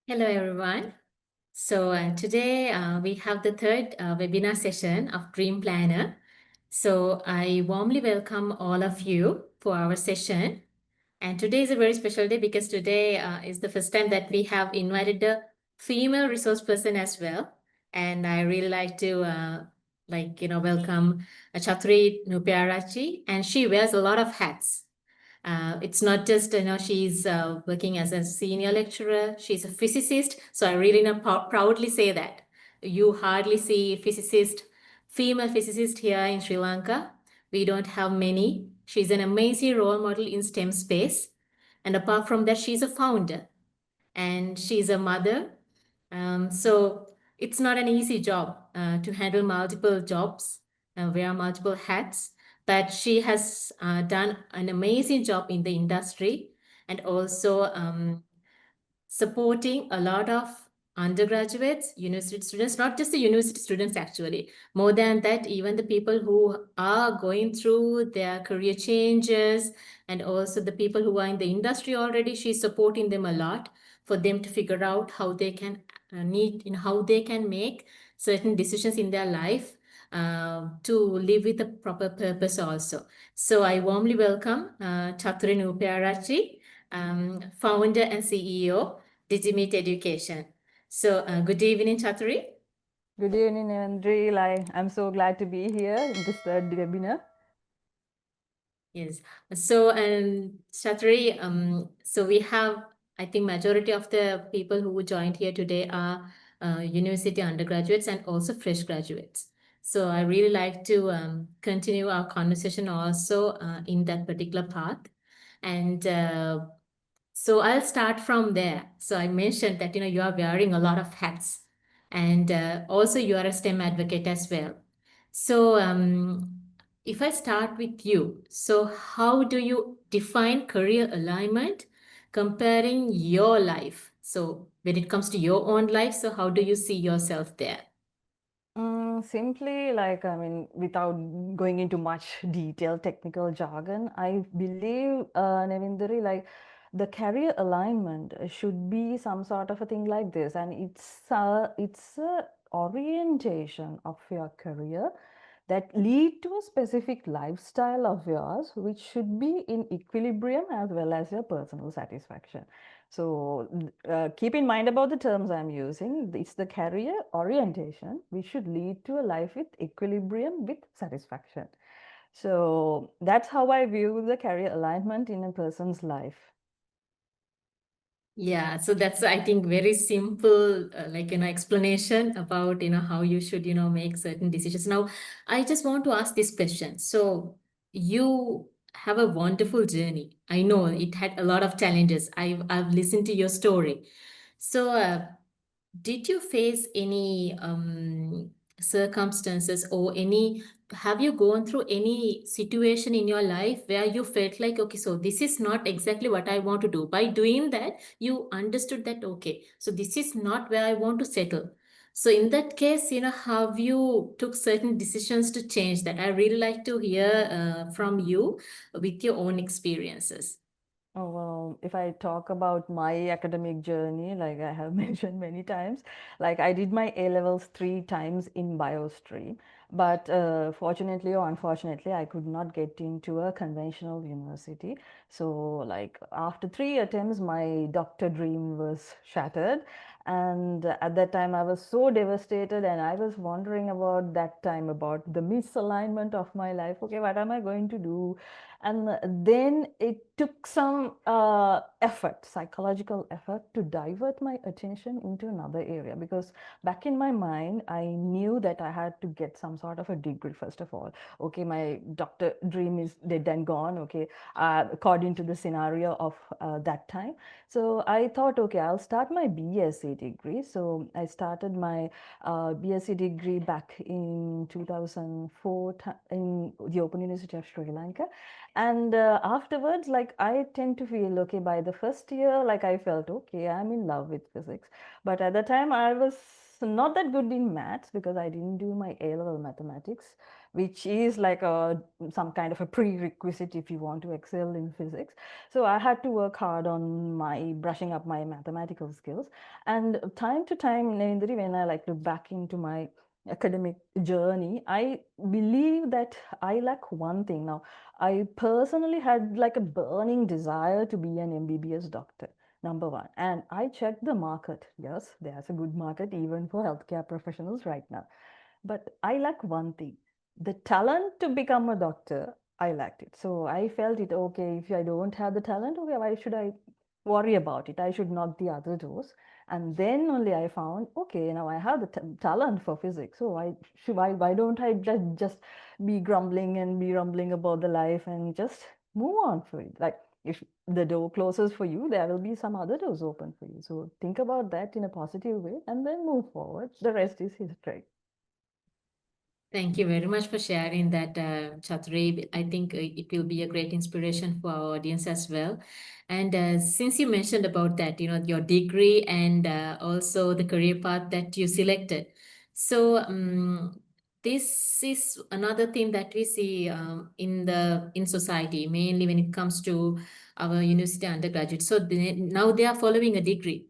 Hello, everyone. Today we have the third webinar session of Dream Planner. So I warmly welcome all of you for our session. And today is a very special day because today is the first time that we have invited a female resource person as well. And I really like to welcome Chathurie Nupearachchi, and she wears a lot of hats. It's not just, she's working as a senior lecturer, she's a physicist. So I really proudly say that. You hardly see female physicist here in Sri Lanka. We don't have many. She's an amazing role model in STEM space. And apart from that, she's a founder and she's a mother. So it's not an easy job to handle multiple jobs, wear multiple hats, but she has done an amazing job in the industry and also supporting a lot of undergraduates, university students, not just the university students actually. More than that, even the people who are going through their career changes and also the people who are in the industry already, she's supporting them a lot for them to figure out how they can how they can make certain decisions in their life to live with a proper purpose also. So I warmly welcome Chathurie Nupearachchi, founder and CEO, Digimeet Education. Good evening, Chathurie. Good evening, Andre. I'm so glad to be here in this third webinar. Yes. Chathurie, so we have, I think, majority of the people who joined here today are university undergraduates and also fresh graduates. So I really like to continue our conversation also in that particular path. And So I'll start from there. So I mentioned that you are wearing a lot of hats, and also you are a STEM advocate as well. So if I start with you, so how do you define career alignment, comparing your life? So when it comes to your own life, so how do you see yourself there? Simply, without going into much detailed technical jargon, I believe, Nevindari, the career alignment should be some sort of a thing like this, and it's a orientation of your career that lead to a specific lifestyle of yours, which should be in equilibrium as well as your personal satisfaction. So keep in mind about the terms I'm using. It's the career orientation which should lead to a life with equilibrium with satisfaction. So that's how I view the career alignment in a person's life. Yeah, so that's, I think, very simple, explanation about, how you should, make certain decisions. Now, I just want to ask this question. So you have a wonderful journey. I know it had a lot of challenges. I've listened to your story. So, did you face any circumstances or any, have you gone through any situation in your life where you felt like, okay, so this is not exactly what I want to do? By doing that, you understood that, okay, so this is not where I want to settle. So in that case, have you took certain decisions to change that? I really like to hear from you with your own experiences. Oh, well, if I talk about my academic journey, like I have mentioned many times, like I did my A levels 3 times in bio stream, but fortunately or unfortunately, I could not get into a conventional university. So, like after 3 attempts, my doctor dream was shattered. And at that time, I was so devastated, and I was wondering about that time about the misalignment of my life. Okay, what am I going to do? And then it took some effort, psychological effort, to divert my attention into another area, because back in my mind I knew that I had to get some sort of a degree first of all. Okay, my doctor dream is dead and gone. Okay, according to the scenario of that time. So I thought, okay, I'll start my BSc degree. So I started my BSc degree back in 2004 in the Open University of Sri Lanka. And afterwards, like I tend to feel okay by the first year, like I felt okay, I'm in love with physics. But at the time I was not that good in maths because I didn't do my A level mathematics. which is like a some kind of a prerequisite if you want to excel in physics. So I had to work hard on my brushing up my mathematical skills. And time to time, Narendri, when I like look back into my academic journey, I believe that I lack one thing. Now, I personally had like a burning desire to be an MBBS doctor, number one. And I checked the market. Yes, there's a good market even for healthcare professionals right now. But I lack one thing, the talent to become a doctor. I lacked it. So I felt it okay. If I don't have the talent, okay, why should I worry about it? I should knock the other doors. And then only I found, okay, now I have the talent for physics. So why don't I just be grumbling and be rumbling about the life and just move on for it? Like if the door closes for you, there will be some other doors open for you. So think about that in a positive way and then move forward. The rest is history. Thank you very much for sharing that, Chathurie. I think it will be a great inspiration for our audience as well. And since you mentioned about that, your degree and also the career path that you selected. So this is another thing that we see in society, mainly when it comes to our university undergraduates. So now they are following a degree.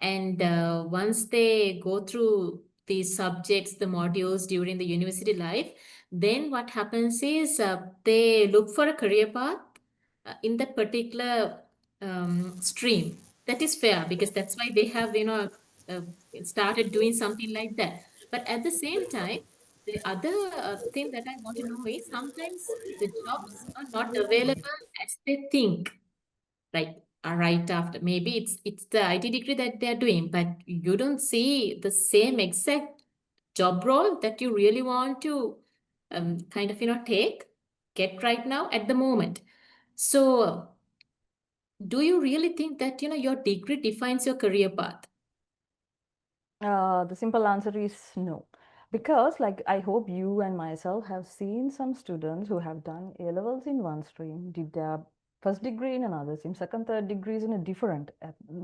And once they go through these subjects, the modules during the university life, then what happens is they look for a career path in that particular stream. That is fair because that's why they have, uh, started doing something like that. But at the same time, the other thing that I want to know is sometimes the jobs are not available as they think, like right after. Maybe it's the IT degree that they're doing, but you don't see the same exact job role that you really want to kind of get right now at the moment. So do you really think that your degree defines your career path? The simple answer is no. Because, like, I hope you and myself have seen some students who have done A levels in one stream, did their first degree in another stream, second, third degrees in a different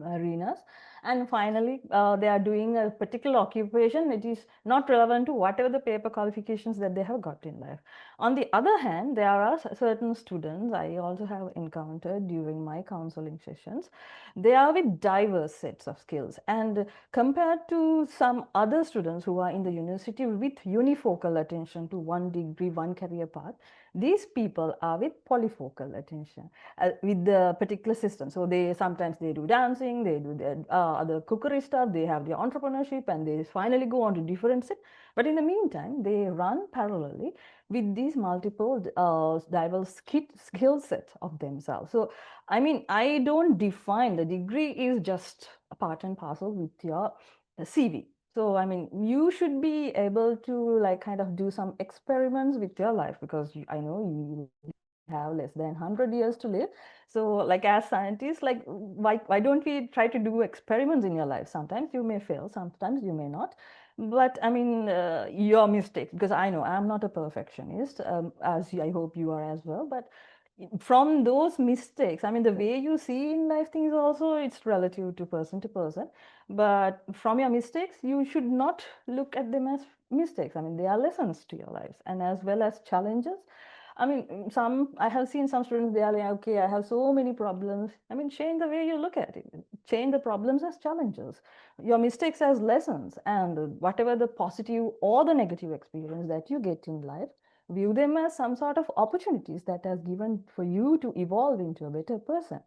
arenas, and finally, they are doing a particular occupation which is not relevant to whatever the paper qualifications that they have got in life. On the other hand, there are certain students I also have encountered during my counseling sessions. They are with diverse sets of skills, and compared to some other students who are in the university with unifocal attention to one degree, one career path, these people are with polyfocal attention with the particular system. So they sometimes they do dancing, they do their other cookery stuff, they have their entrepreneurship, and they finally go on to different set. But in the meantime, they run parallelly with these multiple diverse skill sets of themselves. So I mean, I don't define the degree is just a part and parcel with your CV. So, I mean, you should be able to like kind of do some experiments with your life because I know you have less than 100 years to live. So, like as scientists, like why don't we try to do experiments in your life? Sometimes you may fail, sometimes you may not. But I mean, your mistakes, because I know I'm not a perfectionist, I hope you are as well. But from those mistakes, I mean, the way you see in life things also, it's relative to person. But from your mistakes, you should not look at them as mistakes. I mean, they are lessons to your lives and as well as challenges. I mean, I have seen some students, they are like, okay, I have so many problems. I mean, change the way you look at it. Change the problems as challenges, your mistakes as lessons, and whatever the positive or the negative experience that you get in life, view them as some sort of opportunities that has given for you to evolve into a better person.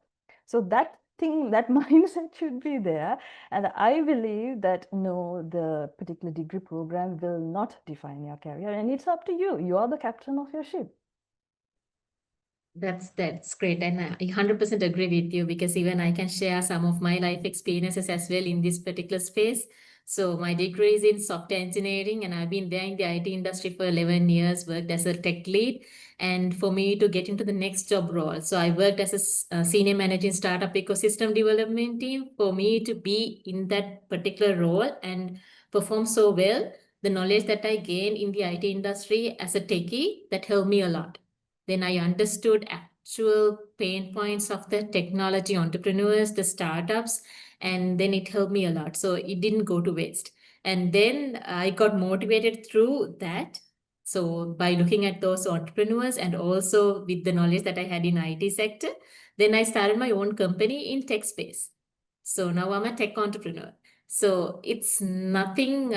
So that thing, that mindset should be there. And I believe that no, the particular degree program will not define your career, and it's up to you. You are the captain of your ship. That's great, and I 100% agree with you because even I can share some of my life experiences as well in this particular space. So my degree is in software engineering, and I've been there in the IT industry for 11 years, worked as a tech lead, and for me to get into the next job role. So I worked as a senior manager in startup ecosystem development team. For me to be in that particular role and perform so well, the knowledge that I gained in the IT industry as a techie, that helped me a lot. Then I understood actual pain points of the technology entrepreneurs, the startups, and then it helped me a lot. So it didn't go to waste. And then I got motivated through that. So by looking at those entrepreneurs and also with the knowledge that I had in IT sector, then I started my own company in tech space. So now I'm a tech entrepreneur. So it's nothing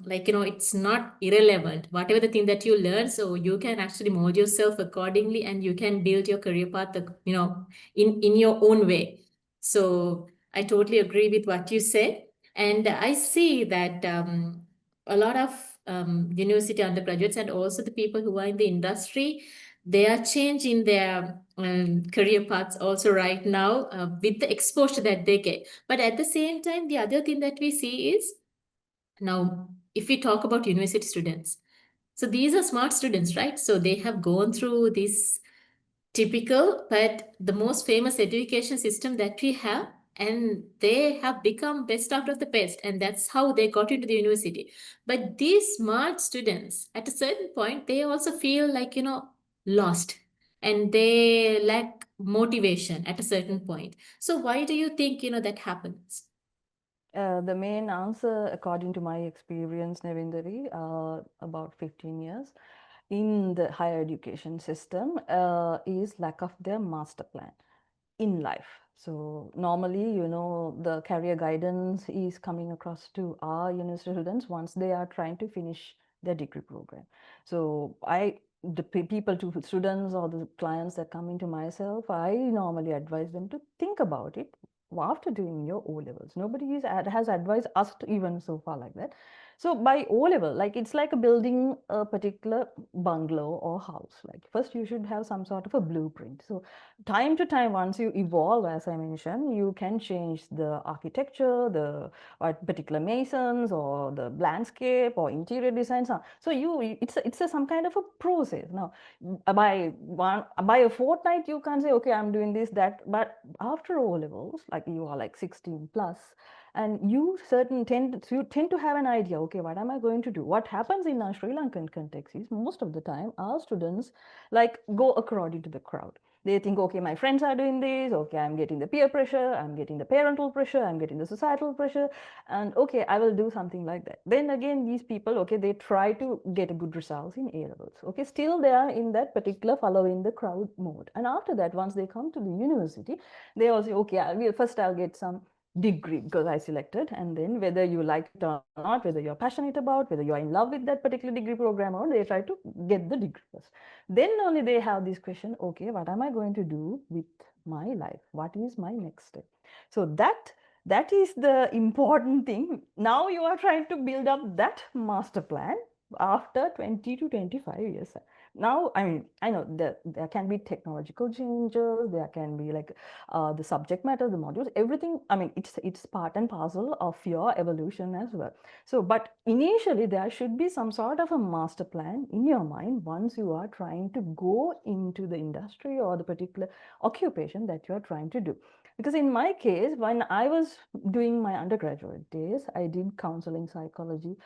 like, it's not irrelevant. Whatever the thing that you learn, so you can actually mold yourself accordingly and you can build your career path, in your own way. So I totally agree with what you said. And I see that a lot of university undergraduates and also the people who are in the industry, they are changing their career paths also right now with the exposure that they get. But at the same time, the other thing that we see is now, if we talk about university students, so these are smart students, right? So they have gone through this typical, but the most famous education system that we have, and they have become best out of the best, and that's how they got into the university. But these smart students, at a certain point, they also feel like, lost, and they lack motivation at a certain point. So why do you think, that happens? The main answer, according to my experience, Nevindari, about 15 years in the higher education system, is lack of their master plan in life. So normally, the career guidance is coming across to our university students once they are trying to finish their degree program. So the people, to students or the clients that come into myself, I normally advise them to think about it after doing your O levels. Nobody has advised us to even so far like that. So by O level, like it's like a building a particular bungalow or house. Like first you should have some sort of a blueprint. So time to time, once you evolve, as I mentioned, you can change the architecture, the particular masons or the landscape or interior design. So it's some kind of a process. Now by a fortnight you can't say, okay, I'm doing this, that. But after O levels, like you are like 16 plus, and you tend to have an idea, okay, what am I going to do? What happens in our Sri Lankan context is most of the time our students like go according to the crowd. They think, okay, my friends are doing this, okay, I'm getting the peer pressure, I'm getting the parental pressure, I'm getting the societal pressure, and okay, I will do something like that. Then again, these people, okay, they try to get a good results in A levels. Okay, still they are in that particular following the crowd mode. And after that, once they come to the university, they also say, okay, I'll get some degree because I selected, and then whether you like it or not, whether you're passionate about, whether you're in love with that particular degree program, or they try to get the degree first. Then only they have this question, okay, what am I going to do with my life? What is my next step? So that is the important thing. Now you are trying to build up that master plan after 20 to 25 years. Now, I mean, I know that there can be technological changes, there can be like the subject matter, the modules, everything. I mean, it's part and parcel of your evolution as well. So, but initially there should be some sort of a master plan in your mind once you are trying to go into the industry or the particular occupation that you are trying to do. Because in my case, when I was doing my undergraduate days, I did counseling psychology,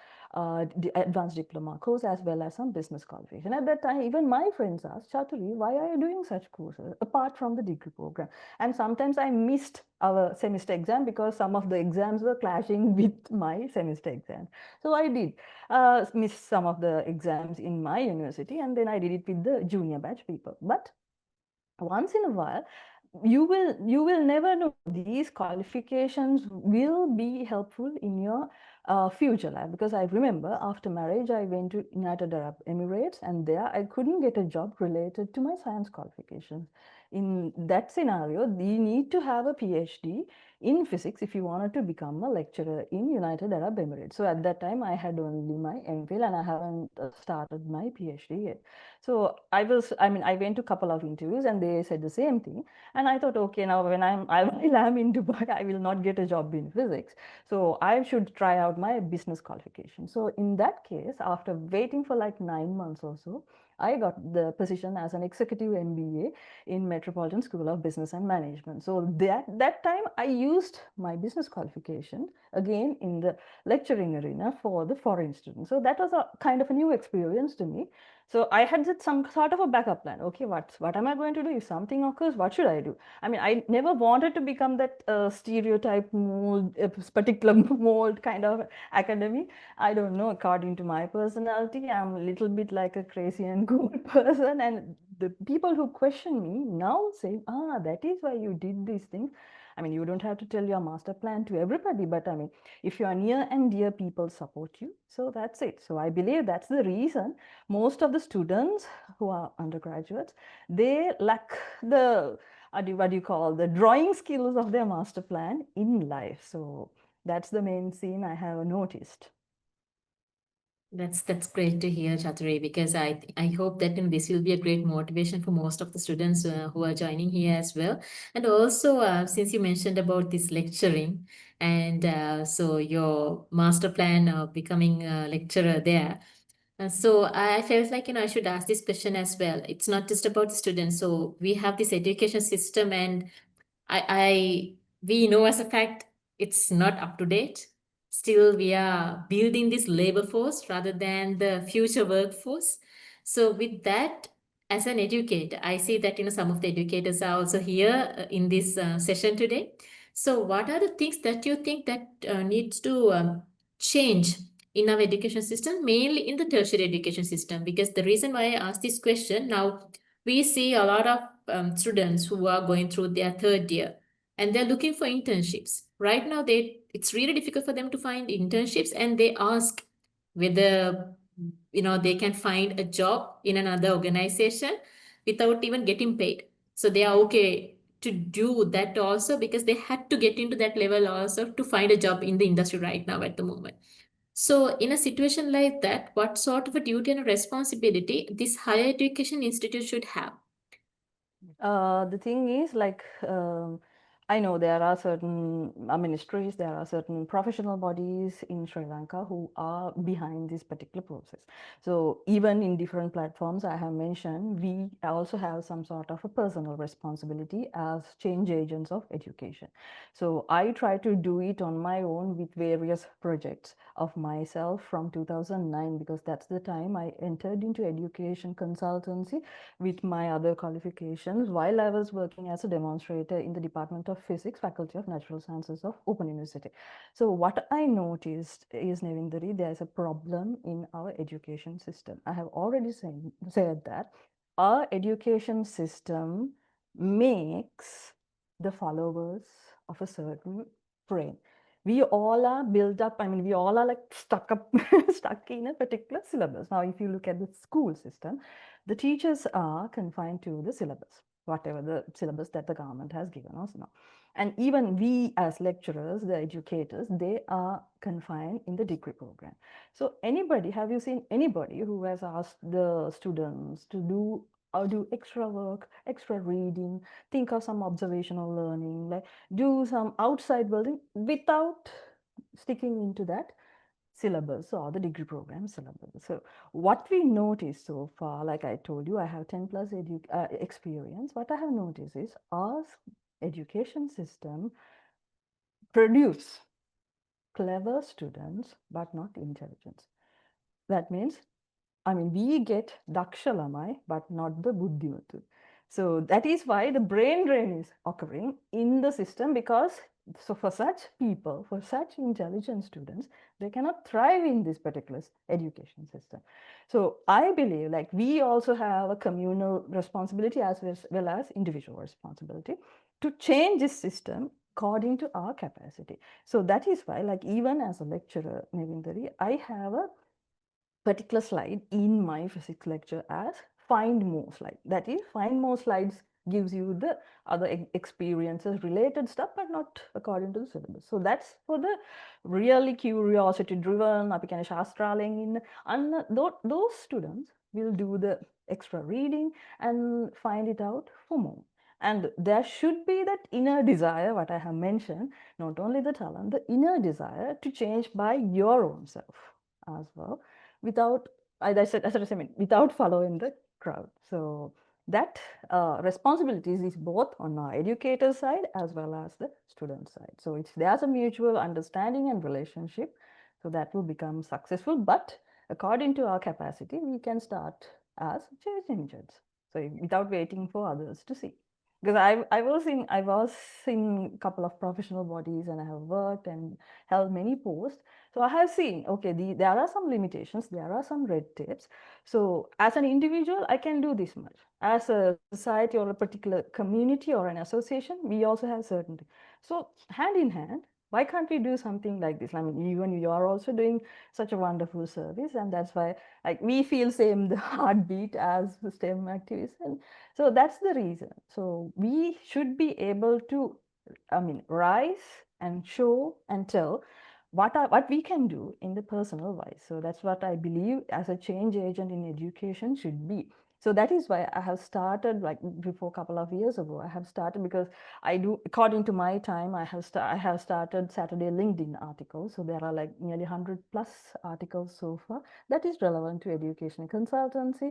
advanced diploma course, as well as some business qualification. At that time, even my friends asked, Chathurie, why are you doing such courses apart from the degree program? And sometimes I missed our semester exam because some of the exams were clashing with my semester exam. So I did miss some of the exams in my university, and then I did it with the junior batch people. But once in a while, you will never know, these qualifications will be helpful in your future life. Because I remember after marriage I went to United Arab Emirates, and there I couldn't get a job related to my science qualifications. In that scenario, you need to have a PhD in physics if you wanted to become a lecturer in United Arab Emirates. So at that time I had only my MPhil, and I haven't started my PhD yet. So I went to a couple of interviews and they said the same thing. And I thought, okay, now while I'm in Dubai, I will not get a job in physics. So I should try out my business qualification. So in that case, after waiting for like 9 months or so, I got the position as an executive MBA in Metropolitan School of Business and Management. So that time I used my business qualification again in the lecturing arena for the foreign students. So that was a kind of a new experience to me. So I had that some sort of a backup plan. Okay, what am I going to do if something occurs? What should I do? I mean, I never wanted to become that stereotype mold, particular mold kind of academy. I don't know. According to my personality, I'm a little bit like a crazy and cool person, and the people who question me now say, "Ah, that is why you did these things." I mean, you don't have to tell your master plan to everybody, but I mean, if your near and dear people support you, so that's it. So I believe that's the reason most of the students who are undergraduates, they lack the what do you call the drawing skills of their master plan in life. So that's the main scene I have noticed. That's great to hear, Chathurie, because I hope that this will be a great motivation for most of the students who are joining here as well. And also, since you mentioned about this lecturing, and so your master plan becoming a lecturer there. So I felt like I should ask this question as well. It's not just about the students. So we have this education system, and I we know as a fact it's not up to date. Still, we are building this labor force rather than the future workforce. So with that, as an educator, I see that some of the educators are also here in this session today. So what are the things that you think that needs to change in our education system, mainly in the tertiary education system? Because the reason why I asked this question now, we see a lot of students who are going through their third year and they're looking for internships right now. It's really difficult for them to find internships, and they ask whether they can find a job in another organization without even getting paid. So they are okay to do that also, because they had to get into that level also to find a job in the industry right now at the moment. So, in a situation like that, what sort of a duty and a responsibility this higher education institute should have? The thing is, like, I know there are certain ministries, there are certain professional bodies in Sri Lanka who are behind this particular process. So, even in different platforms I have mentioned, we also have some sort of a personal responsibility as change agents of education. So, I try to do it on my own with various projects of myself from 2009, because that's the time I entered into education consultancy with my other qualifications while I was working as a demonstrator in the Department of Physics, Faculty of Natural Sciences of Open University. So what I noticed is, Nevindari, there's a problem in our education system. I have already said that our education system makes the followers of a certain brain. We all are built up, I mean, we all are like stuck up, stuck in a particular syllabus. Now, if you look at the school system, the teachers are confined to the syllabus, whatever the syllabus that the government has given us now. And even we as lecturers, the educators, they are confined in the degree program. So anybody, have you seen anybody who has asked the students to do or do extra work, extra reading, think of some observational learning, like do some outside building without sticking into that syllabus or the degree program syllabus? So what we noticed so far, like I told you, I have 10 plus experience. What I have noticed is our education system produce clever students but not intelligence. That means, I mean, we get Dakshalamai, but not the Buddhimatu. So that is why the brain drain is occurring in the system, because so for such people, for such intelligent students, they cannot thrive in this particular education system. So I believe like we also have a communal responsibility as well as individual responsibility to change this system according to our capacity. So that is why, like, even as a lecturer, Nevindari, I have a particular slide in my physics lecture as find more slide. That is, find more slides gives you the other experiences related stuff, but not according to the syllabus. So that's for the really curiosity driven අපි කියන්නේ ශාස්ත්‍රාලයෙන් ඉන්න අන්න those students will do the extra reading and find it out for more. And there should be that inner desire, what I have mentioned, not only the talent, the inner desire to change by your own self as well, without, as I mean, without following the crowd. So that responsibilities is both on our educator side as well as the student side. So it's there's a mutual understanding and relationship, so that will become successful. But according to our capacity, we can start as change agents. So without waiting for others to see. Because I was in a couple of professional bodies and I have worked and held many posts. So I have seen, okay, there are some limitations, there are some red tapes. So as an individual, I can do this much. As a society or a particular community or an association, we also have certain. So hand in hand, why can't we do something like this? I mean, even you are also doing such a wonderful service, and that's why like we feel same the heartbeat as the STEM activists, and so that's the reason. So we should be able to, I mean, rise and show and tell what we can do in the personal wise. So that's what I believe as a change agent in education should be. So that is why I have started, like before a couple of years ago, I have started because I do, according to my time, I have started Saturday LinkedIn articles. So there are like nearly 100 plus articles so far that is relevant to education consultancy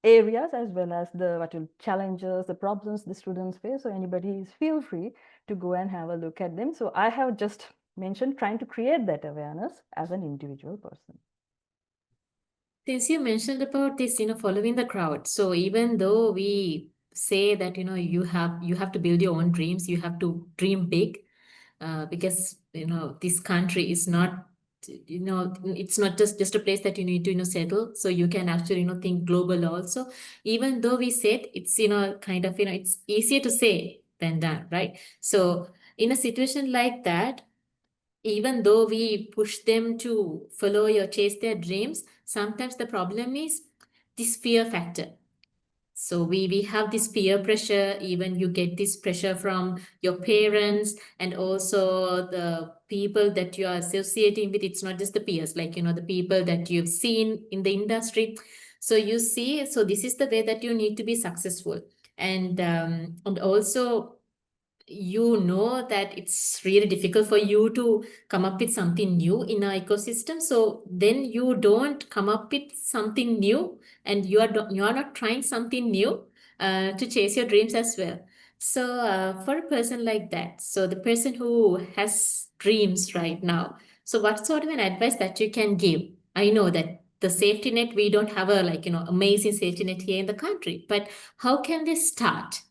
areas, as well as the what will challenges, the problems the students face. So anybody is feel free to go and have a look at them. So I have just mentioned trying to create that awareness as an individual person. Since you mentioned about this, following the crowd. So even though we say that, you have to build your own dreams, you have to dream big, because this country is not, it's not just a place that you need to settle. So you can actually think global also. Even though we said it's kind of it's easier to say than done, right? So in a situation like that, even though we push them to follow or chase their dreams, sometimes the problem is this fear factor. So we have this peer pressure. Even you get this pressure from your parents and also the people that you are associating with. It's not just the peers, like the people that you've seen in the industry. So you see, so this is the way that you need to be successful. And also, that it's really difficult for you to come up with something new in our ecosystem. So then you don't come up with something new, and you are not trying something new to chase your dreams as well. So for a person like that, so the person who has dreams right now, so what sort of an advice that you can give? I know that the safety net, we don't have a amazing safety net here in the country, but how can they start?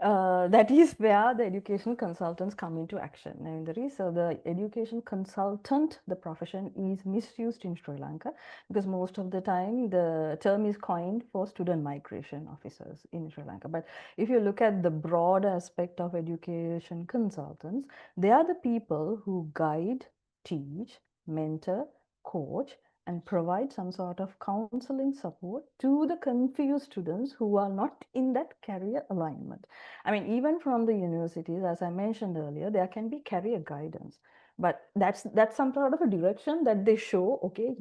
That is where the education consultants come into action. And the education consultant, the profession is misused in Sri Lanka because most of the time the term is coined for student migration officers in Sri Lanka. But if you look at the broad aspect of education consultants, they are the people who guide, teach, mentor, coach, and provide some sort of counseling support to the confused students who are not in that career alignment. I mean, even from the universities, as I mentioned earlier, there can be career guidance, but that's some sort of a direction that they show. Okay,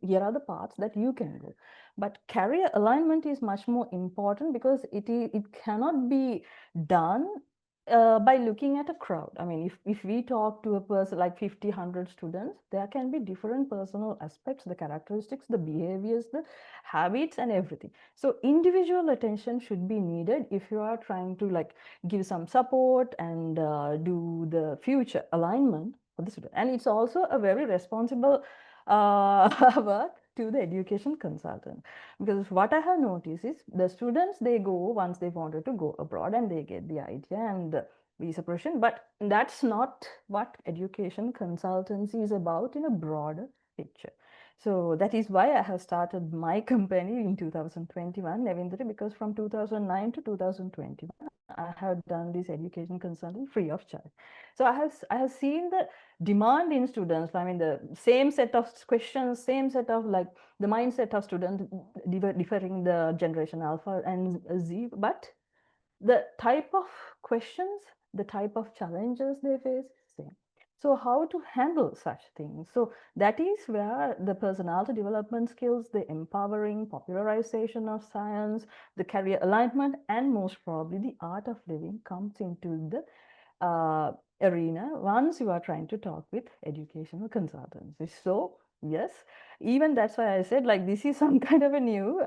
here are the paths that you can go. But career alignment is much more important because it cannot be done by looking at a crowd. I mean, if we talk to a person like 50, 100 students, there can be different personal aspects, the characteristics, the behaviors, the habits, and everything. So individual attention should be needed if you are trying to like give some support and do the future alignment for the student. And it's also a very responsible work to the education consultant, because what I have noticed is the students, they go once they wanted to go abroad and they get the idea and the visa process, but that's not what education consultancy is about in a broader picture. So that is why I have started my company in 2021, Nevindri, because from 2009 to 2021, I have done this education consulting free of charge. So I have seen the demand in students. I mean, the same set of questions, same set of like the mindset of students differing the generation Alpha and Z, but the type of questions, the type of challenges they face, same. So how to handle such things? So that is where the personality development skills, the empowering popularization of science, the career alignment, and most probably the art of living comes into the uh, arena once you are trying to talk with educational consultants. So yes, even that's why I said like this is some kind of a new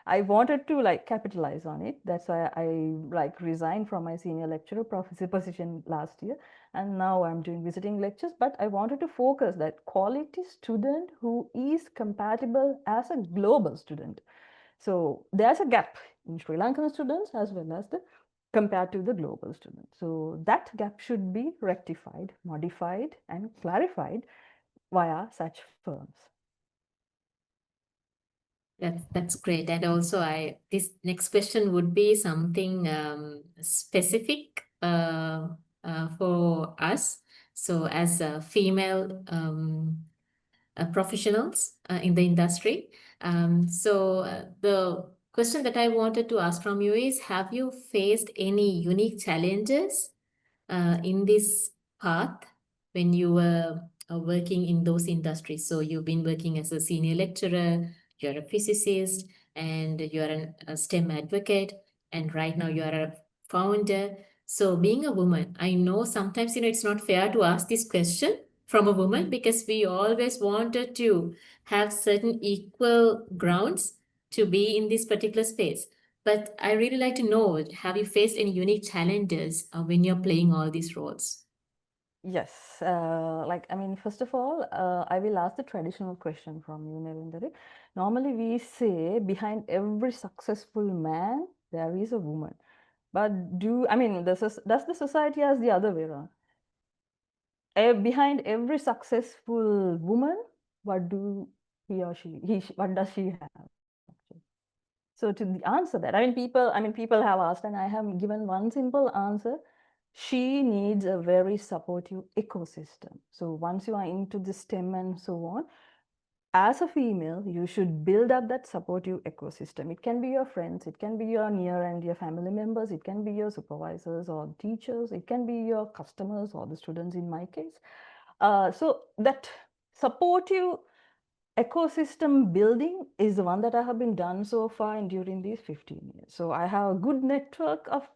I wanted to like capitalize on it. That's why I like resigned from my senior lecturer professor position last year, and now I'm doing visiting lectures. But I wanted to focus that quality student who is compatible as a global student. So there's a gap in Sri Lankan students as well as the compared to the global students. So that gap should be rectified, modified, and clarified via such firms. That's great. And also, this next question would be something specific for us. So, as female professionals in the industry, the question that I wanted to ask from you is: Have you faced any unique challenges in this path when you were working in those industries? So you've been working as a senior lecturer, you're a physicist, and you're a STEM advocate, and right now you are a founder. So being a woman, I know sometimes it's not fair to ask this question from a woman because we always wanted to have certain equal grounds to be in this particular space. But I really like to know, have you faced any unique challenges when you're playing all these roles? Yes, first of all, I will ask the traditional question from you, Nevindari. Normally, we say behind every successful man, there is a woman. But does the society has the other way around? Behind every successful woman, what do he or what does she have? So to answer that, people have asked, and I have given one simple answer. She needs a very supportive ecosystem. So once you are into the STEM and so on, as a female, you should build up that supportive ecosystem. It can be your friends, it can be your near and dear family members, it can be your supervisors or teachers, it can be your customers or the students in my case. So that supportive ecosystem building is the one that I have been done so far and during these 15 years. So I have a good network of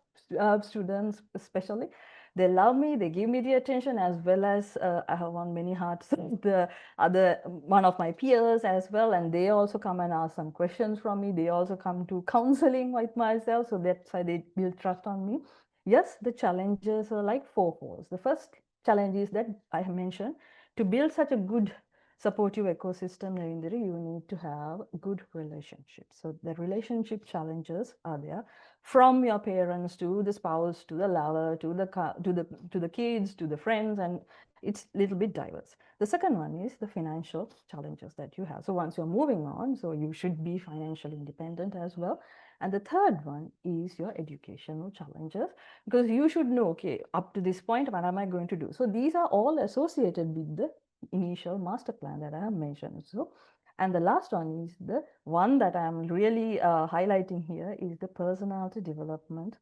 students, especially. They love me, they give me the attention, as well as I have won many hearts of the other one of my peers as well, and they also come and ask some questions from me. They also come to counseling with myself, so that's why they build trust on me. Yes, the challenges are like fourfolds. The first challenge is that I have mentioned, to build such a good supportive ecosystem, Ravindra, you need to have good relationships. So the relationship challenges are there, from your parents to the spouse to the lover to the kids to the friends, and it's a little bit diverse. The second one is the financial challenges that you have. So once you're moving on, so you should be financially independent as well. And the third one is your educational challenges, because you should know, okay, up to this point, what am I going to do? So these are all associated with the initial master plan that I have mentioned. So, and the last one is the one that I am really highlighting here is the personality development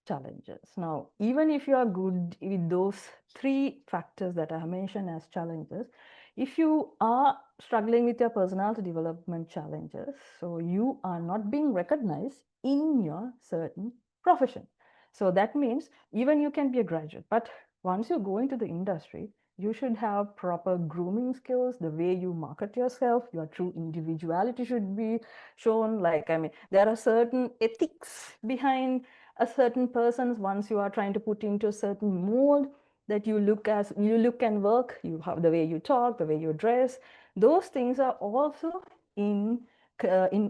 challenges. Now, even if you are good with those three factors that I have mentioned as challenges, if you are struggling with your personality development challenges, so you are not being recognized in your certain profession. So that means even you can be a graduate, but once you go into the industry, you should have proper grooming skills, the way you market yourself, your true individuality should be shown. There are certain ethics behind a certain person's. Once you are trying to put into a certain mold, that you look and work, you have the way you talk, the way you dress, those things are also in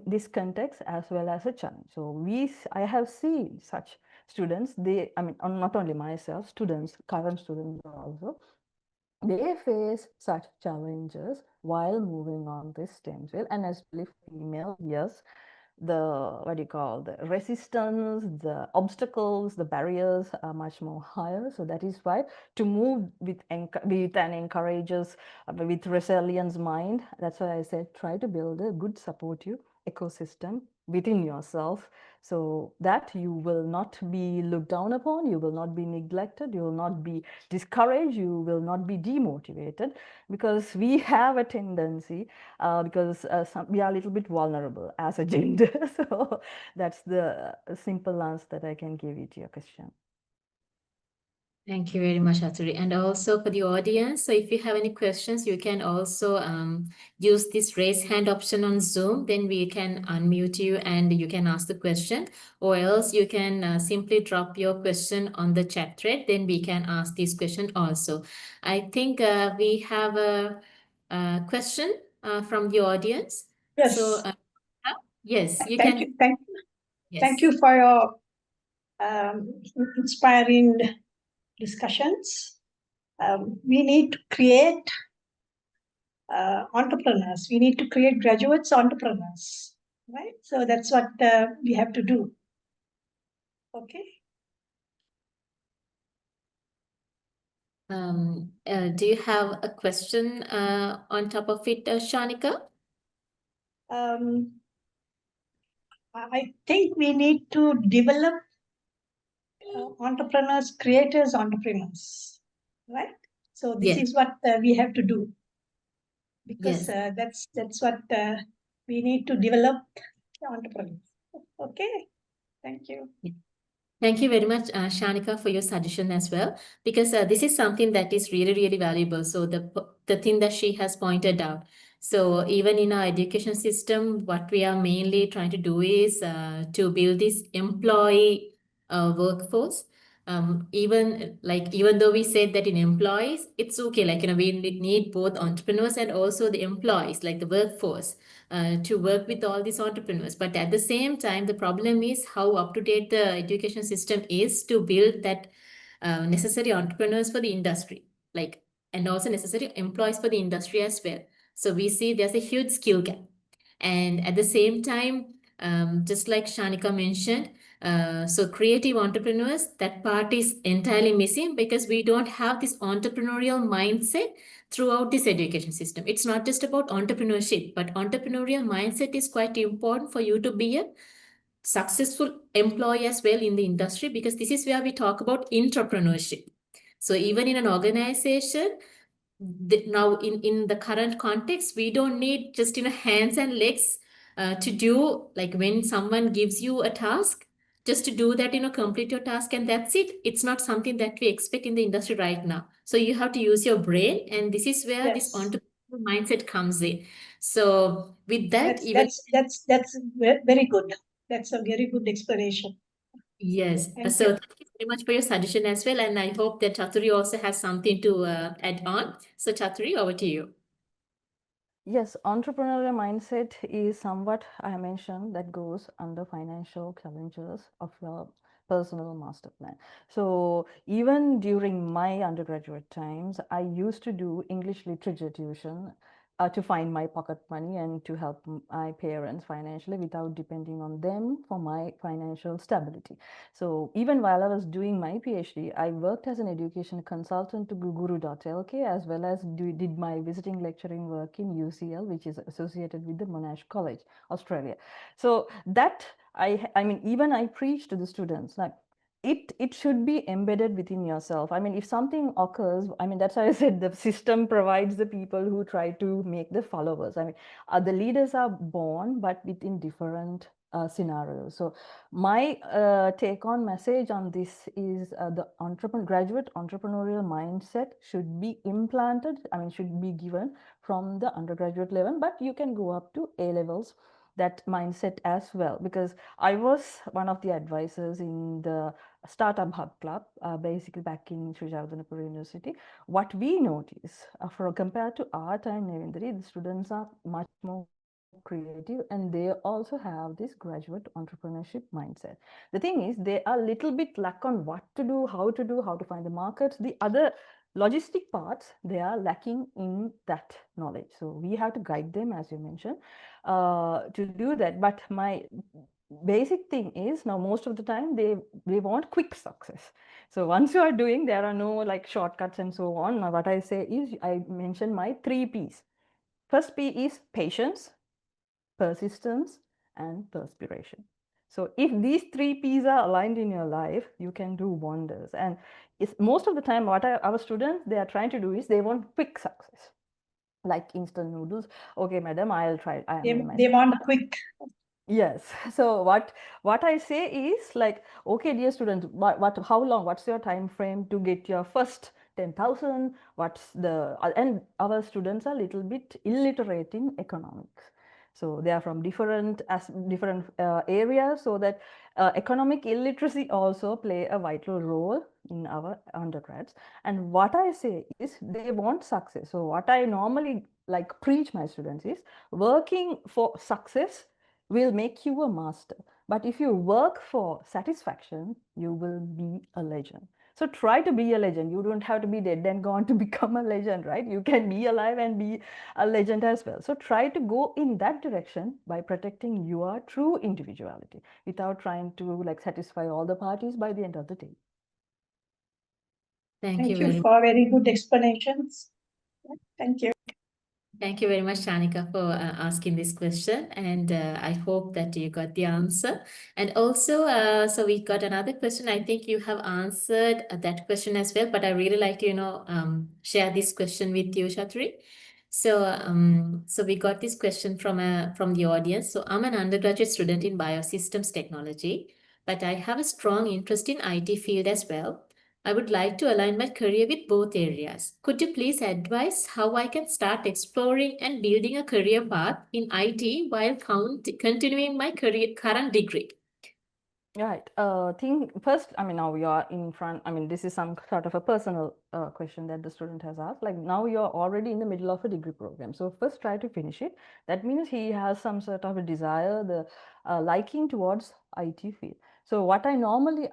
this context as well as a challenge. So I have seen such students, not only myself, students, current students also, they face such challenges while moving on this STEM field. And especially female, yes, the what do you call, the resistance, the obstacles, the barriers are much more higher. So that is why, to move with an encourages, with resilience mind, that's why I said try to build a good supportive ecosystem within yourself, so that you will not be looked down upon, you will not be neglected, you will not be discouraged, you will not be demotivated, because we have a tendency, because we are a little bit vulnerable as a gender. So that's the simple answer that I can give you to your question. Thank you very much, Chathurie. And also for the audience, so if you have any questions, you can also use this raise hand option on Zoom. Then we can unmute you and you can ask the question, or else you can simply drop your question on the chat thread. Then we can ask this question also. I think we have a question from the audience. So, Yes. Yes, you Thank can. you. Thank Yes. you for your inspiring discussions. We need to create entrepreneurs. We need to create graduates entrepreneurs, right? So that's what we have to do. Okay. Do you have a question on top of it, Shanika? Um, I think we need to develop entrepreneurs, creators, entrepreneurs, right? So this Yes. is what we have to do, because Yes. that's what we need to develop entrepreneurs. Okay. Thank you. Thank you very much, Shanika, for your suggestion as well, because this is something that is really, really valuable. So the thing that she has pointed out. So even in our education system, what we are mainly trying to do is to build this employee workforce. Even though we said that in employees, it's okay. Like, we need both entrepreneurs and also the employees, like the workforce, to work with all these entrepreneurs. But at the same time, the problem is how up to date the education system is to build that necessary entrepreneurs for the industry, like, and also necessary employees for the industry as well. So we see there's a huge skill gap. And at the same time, just like Shanika mentioned, so creative entrepreneurs, that part is entirely missing because we don't have this entrepreneurial mindset throughout this education system. It's not just about entrepreneurship, but entrepreneurial mindset is quite important for you to be a successful employee as well in the industry, because this is where we talk about entrepreneurship. So even in an organization, now in the current context, we don't need just hands and legs to do, like, when someone gives you a task, just to do that, complete your task and that's it. It's not something that we expect in the industry right now. So you have to use your brain, and this is where this Yes, entrepreneurial mindset comes in. So with that, even that's very good. That's a very good explanation. yes. Thank So you. thank you very much for your suggestion as well, and I hope that Chathurie also has something to add on. So Chathurie, over to you. Yes, entrepreneurial mindset is somewhat I mentioned that goes under financial challenges of your personal master plan. So even during my undergraduate times, I used to do English literature tuition to find my pocket money and to help my parents financially without depending on them for my financial stability. So even while I was doing my PhD, I worked as an education consultant to Guru.lk as well as did my visiting lecturing work in UCL, which is associated with the Monash College, Australia. So that I mean, even I preach to the students like it should be embedded within yourself. I mean, if something occurs, I mean, that's why I said the system provides the people who try to make the followers. I mean, the leaders are born, but within different scenarios. So my take on message on this is the graduate entrepreneurial mindset should be implanted. I mean, should be given from the undergraduate level, but you can go up to A levels that mindset as well, because I was one of the advisors in the Startup Hub Club, basically back in Chathurie Nupearachchi University. What we notice, compared to our time, Nevindri, the students are much more creative and they also have this graduate entrepreneurship mindset. The thing is, they are a little bit lack on what to do, how to find the markets. The other logistic parts, they are lacking in that knowledge. So we have to guide them, as you mentioned, to do that. But my basic thing is now most of the time they want quick success. So once you are doing, there are no like shortcuts and so on. Now what I say is I mentioned my 3 P's. First P is patience, persistence, and perspiration. So if these 3 P's are aligned in your life, you can do wonders. And it's most of the time what our students they are trying to do is they want quick success, like instant noodles. Okay, madam, I'll try. I They, mean, my they want quick. yes. So what I say is like, okay, dear students, how long? What's your time frame to get your first 10,000? What's the and our students are a little bit illiterate in economics. So they are from different areas, so that economic illiteracy also play a vital role in our undergrads. And what I say is they want success. So what I normally like preach my students is working for success will make you a master. But if you work for satisfaction, you will be a legend. So try to be a legend. You don't have to be dead and gone to become a legend, right? You can be alive and be a legend as well. So try to go in that direction by protecting your true individuality without trying to like satisfy all the parties by the end of the day. Thank you Thank you very much. for very good explanations. Thank you. Thank you very much, Shanika, for asking this question. And I hope that you got the answer. And also, so we got another question. I think you have answered that question as well, but I really like to, share this question with you, Chathurie. So we got this question from the audience. So I'm an undergraduate student in biosystems technology, but I have a strong interest in IT field as well. I would like to align my career with both areas. Could you please advise how I can start exploring and building a career path in IT while continuing my current degree? Right. Thing first, I mean, now you are in front. I mean, this is some sort of a personal question that the student has asked. Like now you're already in the middle of a degree program. So first try to finish it. That means he has some sort of a desire, the liking towards IT field. So what I normally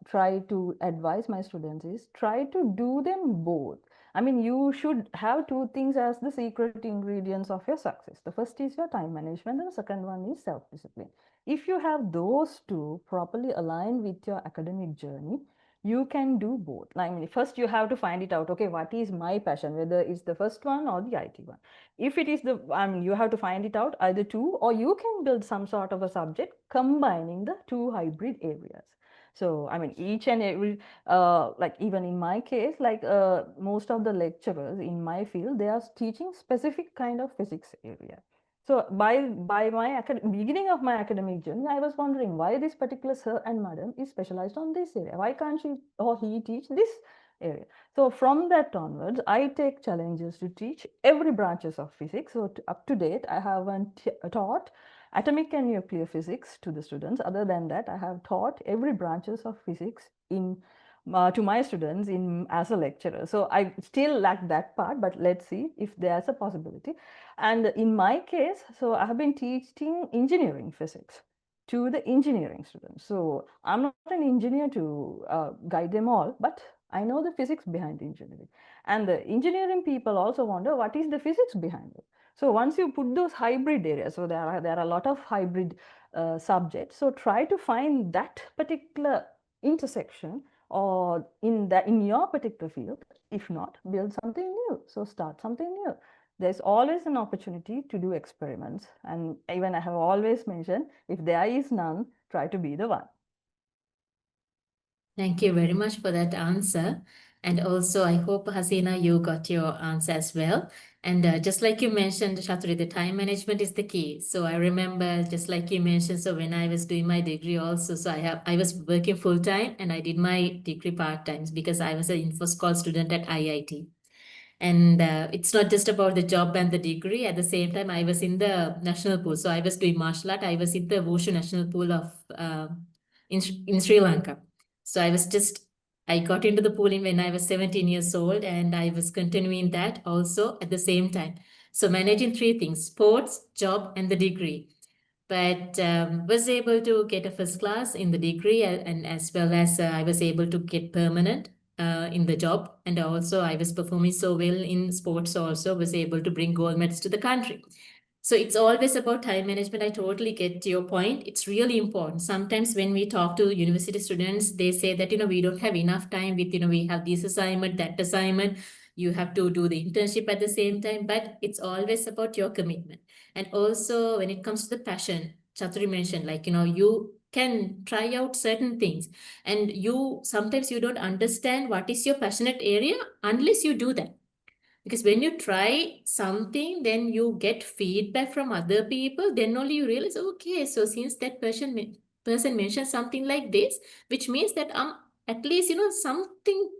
try to advise my students is try to do them both. I mean, you should have two things as the secret ingredients of your success. The first is your time management, and the second one is self-discipline. If you have those two properly aligned with your academic journey, you can do both. Like, I mean, first you have to find it out. Okay, what is my passion? Whether it's the first one or the IT one. If it is the, I mean, you have to find it out either two, or you can build some sort of a subject combining the two hybrid areas. So, I mean, each and every, like even in my case, like most of the lecturers in my field, they are teaching specific kind of physics area. So by my beginning of my academic journey, I was wondering why this particular sir and madam is specialized on this area. Why can't she or he teach this area? So from that onwards, I take challenges to teach every branches of physics. So up to date, I haven't taught atomic and nuclear physics to the students. Other than that, I have taught every branches of physics in to my students in as a lecturer. So I still lack that part, but let's see if there's a possibility. And in my case, so I have been teaching engineering physics to the engineering students. So I'm not an engineer to guide them all, but I know the physics behind engineering. And the engineering people also wonder what is the physics behind it. So once you put those hybrid areas, so there are a lot of hybrid subjects. So try to find that particular intersection or in your particular field. If not, build something new. So start something new. There's always an opportunity to do experiments. And even I have always mentioned, if there is none, try to be the one. Thank you very much for that answer. And also, I hope, Hasina, you got your answer as well. And just like you mentioned, Chathurie, the time management is the key. So I remember, just like you mentioned, so when I was doing my degree also, so I was working full time and I did my degree part times because I was an InfoSchool student at IIT. And it's not just about the job and the degree. At the same time, I was in the national pool. So I was doing martial art. I was in the Wushu national pool of in Sri Lanka. So I got into the pooling when I was 17 years old, and I was continuing that also at the same time. So managing three things: sports, job, and the degree. But was able to get a first class in the degree, and as well as I was able to get permanent in the job, and also I was performing so well in sports, also was able to bring gold medals to the country. So it's always about time management. I totally get your point. It's really important. Sometimes when we talk to university students, they say that, we don't have enough time with, we have this assignment, that assignment. You have to do the internship at the same time, but it's always about your commitment. And also when it comes to the passion, Chathurie mentioned, like, you can try out certain things, and sometimes you don't understand what is your passionate area unless you do that. Because when you try something, then you get feedback from other people, then only you realize, okay, so since that person mentioned something like this, which means that at least something,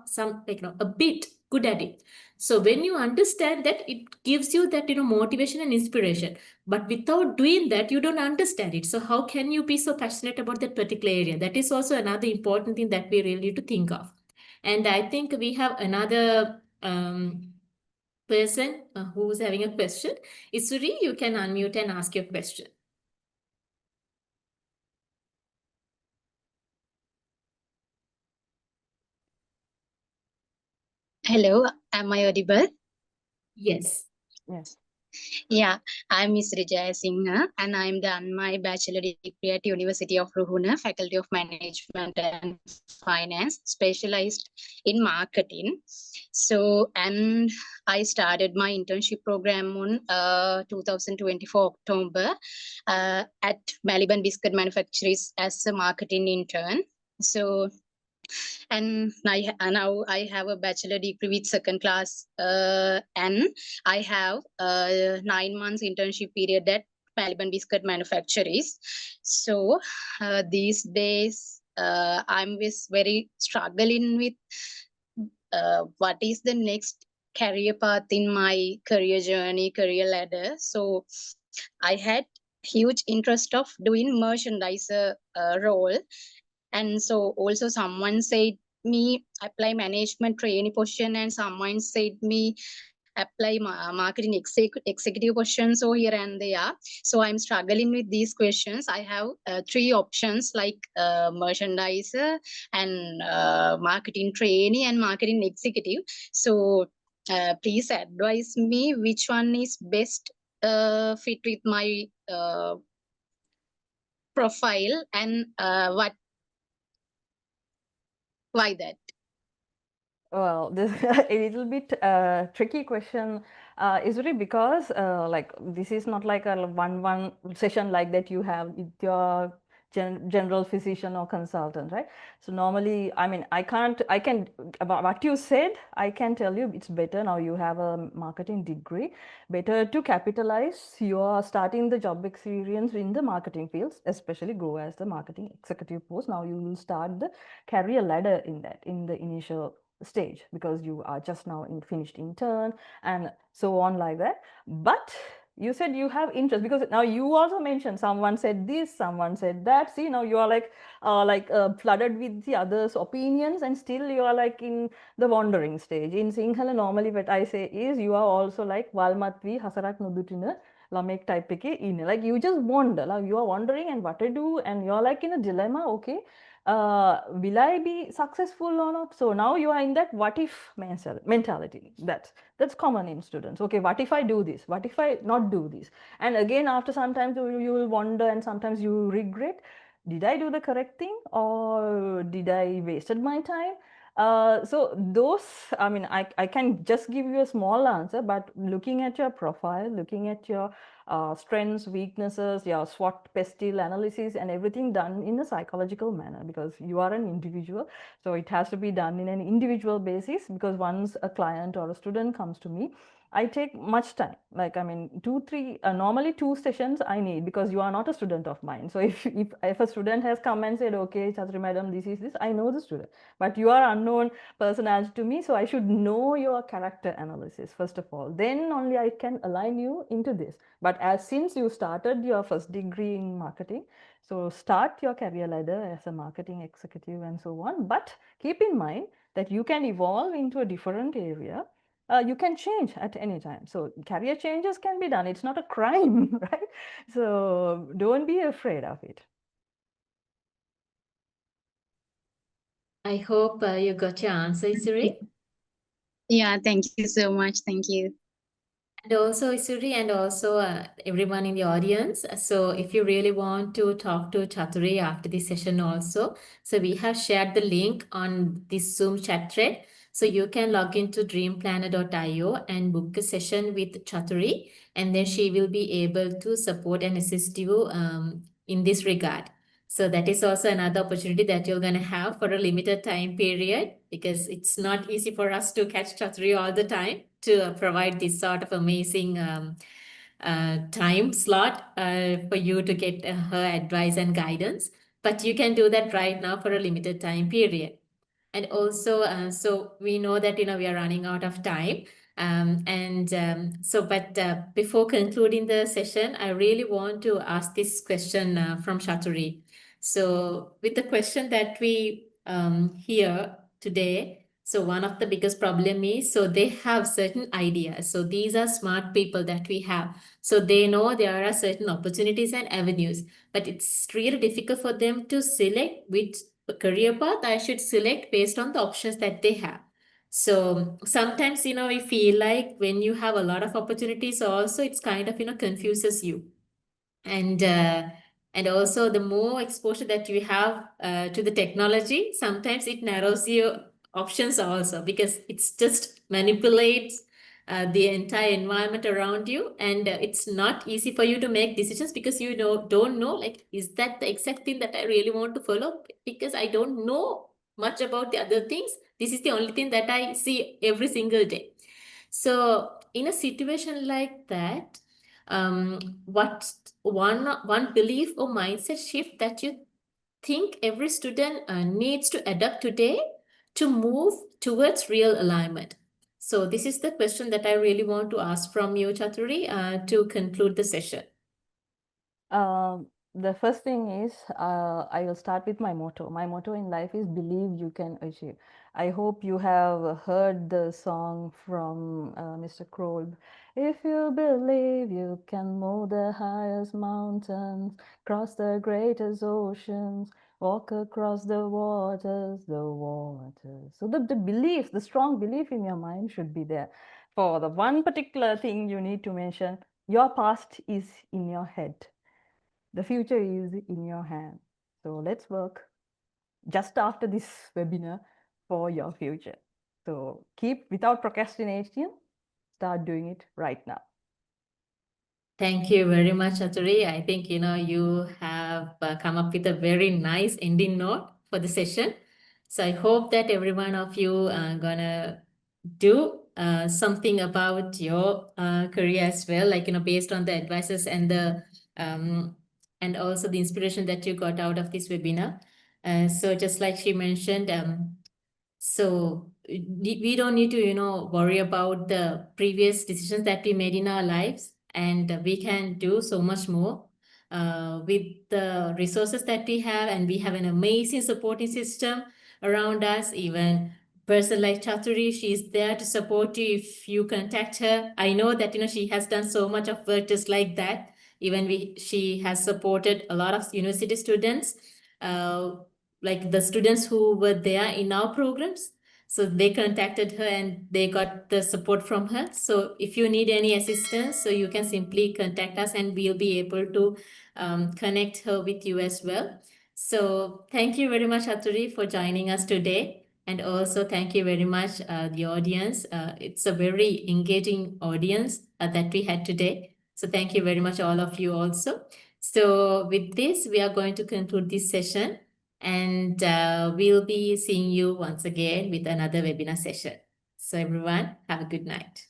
some, like, a bit good at it. So when you understand that, it gives you that motivation and inspiration. But without doing that, you don't understand it. So how can you be so passionate about that particular area? That is also another important thing that we really need to think of. And I think we have another person who's having a question. Isuri, you can unmute and ask your question. Hello, am I audible? Yes. Yes. Yeah, I'm Miss Rijaya Singha and I'm done my bachelor degree at University of Ruhuna, Faculty of Management and Finance, specialized in marketing. And I started my internship program on 2024 October at Maliban Biscuit Manufacturers as a marketing intern. So and now I have a bachelor degree with second class, and I have 9 months internship period at Maliban Biscuit Manufacturers. So these days I'm very struggling with what is the next career path in my career journey, career ladder. So I had huge interest of doing merchandiser role, and so also someone said me apply management trainee position, and someone said me apply marketing executive positions so here and there. So I'm struggling with these questions. I have three options like merchandiser and marketing trainee and marketing executive. So please advise me which one is best fit with my profile, and what why that. Well, this a little bit tricky question, Isuri, because like this is not like a one session like that you have with your general physician or consultant, right? So normally, I mean, I can, about what you said, I can tell you it's better now you have a marketing degree, better to capitalize your starting the job experience in the marketing fields, especially go as the marketing executive post. Now you will start the career ladder in that, in the initial stage, because you are just now in finished intern and so on like that. But you said you have interest, because now you also mentioned someone said this, someone said that. See, now you are like flooded with the others opinions, and still you are like in the wandering stage. In Sinhala, normally what I say is you are also like walmatvi hasarak nudutina lamek type in, like you just wander, like you are wondering and what to do, and you're like in a dilemma. Okay, will I be successful or not? So now you are in that what if mentality. That's common in students. Okay, what if I do this? What if I not do this? And again, after sometimes you will wonder, and sometimes you regret. Did I do the correct thing, or did I wasted my time? So those, I mean, I can just give you a small answer, but looking at your profile, looking at your strengths, weaknesses, your SWOT pestle analysis, and everything done in a psychological manner, because you are an individual. So it has to be done in an individual basis, because once a client or a student comes to me, I take much time. Like, I mean, normally 2 sessions I need, because you are not a student of mine. So if a student has come and said, okay, Chathurie madam, this is this, I know the student, but you are unknown personality to me. So I should know your character analysis, first of all. Then only I can align you into this. But since you started your first degree in marketing, so start your career ladder as a marketing executive and so on. But keep in mind that you can evolve into a different area. You can change at any time. So career changes can be done. It's not a crime, right? So don't be afraid of it. I hope you got your answer, Isuri. Yeah, thank you so much. Thank you. And also, Isuri, and also everyone in the audience. So if you really want to talk to Chathurie after this session also, so we have shared the link on this Zoom chat thread. So you can log into dreamplanner.io and book a session with Chathurie, and then she will be able to support and assist you in this regard. So that is also another opportunity that you're going to have for a limited time period, because it's not easy for us to catch Chathurie all the time to provide this sort of amazing time slot for you to get her advice and guidance. But you can do that right now for a limited time period. And also, so we know that, we are running out of time. But before concluding the session, I really want to ask this question from Chathurie. So with the question that we hear today, so one of the biggest problem is, so they have certain ideas. So these are smart people that we have. So they know there are certain opportunities and avenues, but it's really difficult for them to select which career path I should select based on the options that they have. So sometimes, we feel like when you have a lot of opportunities also, it's kind of, confuses you. And also the more exposure that you have to the technology, sometimes it narrows your options also, because it's just manipulates the entire environment around you, and it's not easy for you to make decisions, because you don't know, like, is that the exact thing that I really want to follow, because I don't know much about the other things. This is the only thing that I see every single day. So in a situation like that, what one belief or mindset shift that you think every student needs to adapt today to move towards real alignment? So this is the question that I really want to ask from you, Chathurie, to conclude the session. The first thing is, I will start with my motto. My motto in life is believe you can achieve. I hope you have heard the song from Mr. Kroll. If you believe you can move the highest mountains, cross the greatest oceans, walk across the waters, the waters. So the belief, the strong belief in your mind should be there. For the one particular thing you need to mention, your past is in your head. The future is in your hand. So let's work just after this webinar for your future. So keep without procrastination, start doing it right now. Thank you very much, Chathurie. I think, you have come up with a very nice ending note for the session. So I hope that every one of you are gonna do something about your career as well, like, based on the advices and also the inspiration that you got out of this webinar. So just like she mentioned, so we don't need to, worry about the previous decisions that we made in our lives, and we can do so much more with the resources that we have, and we have an amazing supporting system around us. Even person like Chathurie, she's there to support you if you contact her. I know that she has done so much of work just like that. Even she has supported a lot of university students. Like the students who were there in our programs. So they contacted her and they got the support from her. So if you need any assistance, so you can simply contact us and we'll be able to connect her with you as well. So thank you very much, Chathurie, for joining us today. And also thank you very much, the audience. It's a very engaging audience that we had today. So thank you very much, all of you also. So with this, we are going to conclude this session. And we'll be seeing you once again with another webinar session. So everyone, have a good night.